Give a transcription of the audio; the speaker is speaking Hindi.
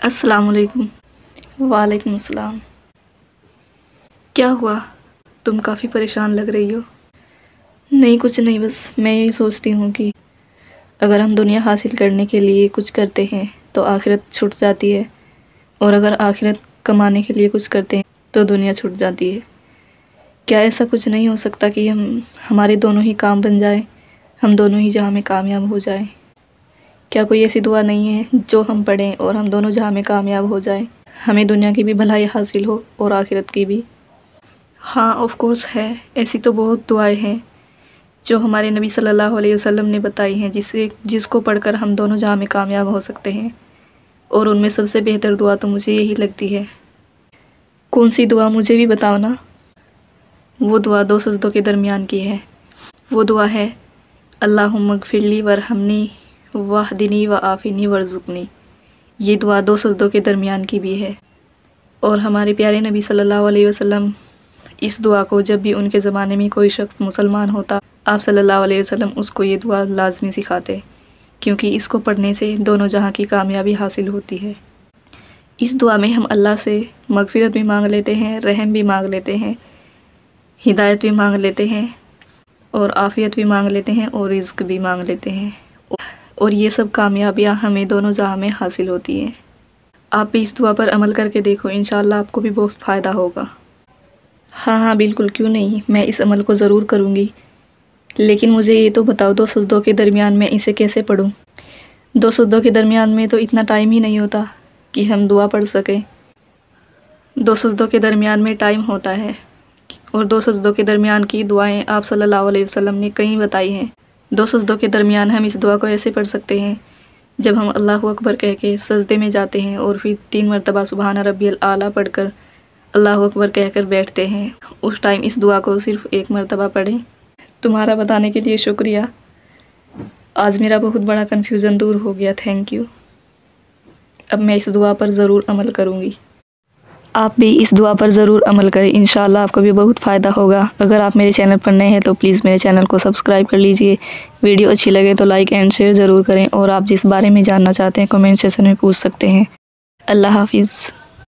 अस्सलाम वालेकुम। वालेकुम अस्सलाम। क्या हुआ, तुम काफ़ी परेशान लग रही हो। नहीं कुछ नहीं, बस मैं यही सोचती हूँ कि अगर हम दुनिया हासिल करने के लिए कुछ करते हैं तो आखिरत छूट जाती है, और अगर आखिरत कमाने के लिए कुछ करते हैं तो दुनिया छूट जाती है। क्या ऐसा कुछ नहीं हो सकता कि हमारे दोनों ही काम बन जाए, हम दोनों ही जहाँ में कामयाब हो जाए। क्या कोई ऐसी दुआ नहीं है जो हम पढ़ें और हम दोनों जहाँ में कामयाब हो जाए, हमें दुनिया की भी भलाई हासिल हो और आखिरत की भी। हाँ ऑफ कोर्स है, ऐसी तो बहुत दुआएं हैं जो हमारे नबी सल्लल्लाहु अलैहि वसल्लम ने बताई हैं, जिसको पढ़कर हम दोनों जहाँ में कामयाब हो सकते हैं। और उनमें सबसे बेहतर दुआ तो मुझे यही लगती है। कौन सी दुआ, मुझे भी बताओ ना। वो दुआ दो सजदों के दरमियान की है। वो दुआ है अल्लाहुम्मा गफिरली वरहमनी वाहदिनी व आफ़िनी वर्ज़ुक़नी। ये दुआ दो सजदों के दरमियान की भी है। और हमारे प्यारे नबी सल्लल्लाहु अलैहि वसल्लम इस दुआ को, जब भी उनके ज़माने में कोई शख्स मुसलमान होता, आप सल्लल्लाहु अलैहि वसल्लम उसको ये दुआ लाजमी सिखाते, क्योंकि इसको पढ़ने से दोनों जहाँ की कामयाबी हासिल होती है। इस दुआ में हम अल्लाह से मगफ़िरत भी मांग लेते हैं, रहम भी मांग लेते हैं, हिदायत भी मांग लेते हैं, और आफ़ियत भी मांग लेते हैं, और रिज़्क़ भी मांग लेते हैं। और ये सब कामयाबियाँ हमें दोनों जहाँ में हासिल होती हैं। आप भी इस दुआ पर अमल करके देखो, इंशाअल्लाह आपको भी बहुत फ़ायदा होगा। हाँ बिल्कुल, क्यों नहीं, मैं इस अमल को ज़रूर करूँगी। लेकिन मुझे ये तो बताओ, दो सजदों के दरमियान में इसे कैसे पढूँ। दो सजदों के दरमियान में तो इतना टाइम ही नहीं होता कि हम दुआ पढ़ सकें। दो सजदों के दरमियान में टाइम होता है, और दो सजदों के दरमियान की दुआएं आप सल्लल्लाहु अलैहि वसल्लम ने कई बताई हैं। दो सजदों के दरमियान हम इस दुआ को ऐसे पढ़ सकते हैं, जब हम अल्लाहु अकबर कह के सजदे में जाते हैं और फिर 3 मरतबा सुबहान रब्बियल आला पढ़कर अल्लाहु अकबर कहकर बैठते हैं, उस टाइम इस दुआ को सिर्फ़ 1 मरतबा पढ़ें। तुम्हारा बताने के लिए शुक्रिया। आज मेरा बहुत बड़ा कन्फ्यूज़न दूर हो गया, थैंक यू। अब मैं इस दुआ पर ज़रूर अमल करूँगी। आप भी इस दुआ पर ज़रूर अमल करें, इंशाअल्लाह आपको भी बहुत फ़ायदा होगा। अगर आप मेरे चैनल पर नए हैं तो प्लीज़ मेरे चैनल को सब्सक्राइब कर लीजिए। वीडियो अच्छी लगे तो लाइक एंड शेयर ज़रूर करें, और आप जिस बारे में जानना चाहते हैं कमेंट सेक्शन में पूछ सकते हैं। अल्लाह हाफिज़।